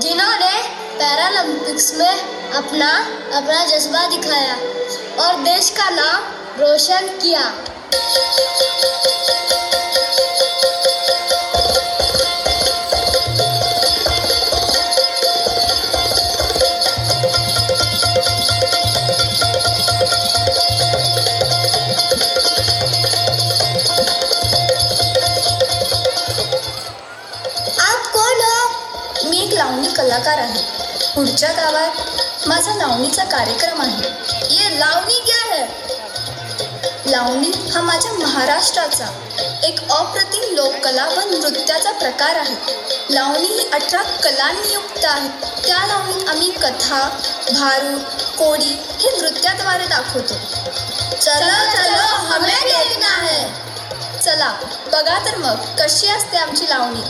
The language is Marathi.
जिन्होंने पैरालंपिक्स में अपना अपना जज्बा दिखाया और देश का नाम रोशन किया। मी एक लावणी कलाकार आहे। पुढच्या गावात माझा लावणीचा कार्यक्रम आहे। ये लावणी क्या है? लावणी हा माझ्या महाराष्ट्राचा एक अप्रतिम लोककला व नृत्याचा प्रकार आहे। लावणी ही 18 कलांनी युक्त आहे। त्या लावणीत आम्ही कथा, भारूड, कोडी हे नृत्याद्वारे दाखवतो। चलो चलो हमें देखना है। चला बघा तर मग कशी असते आमची लावणी।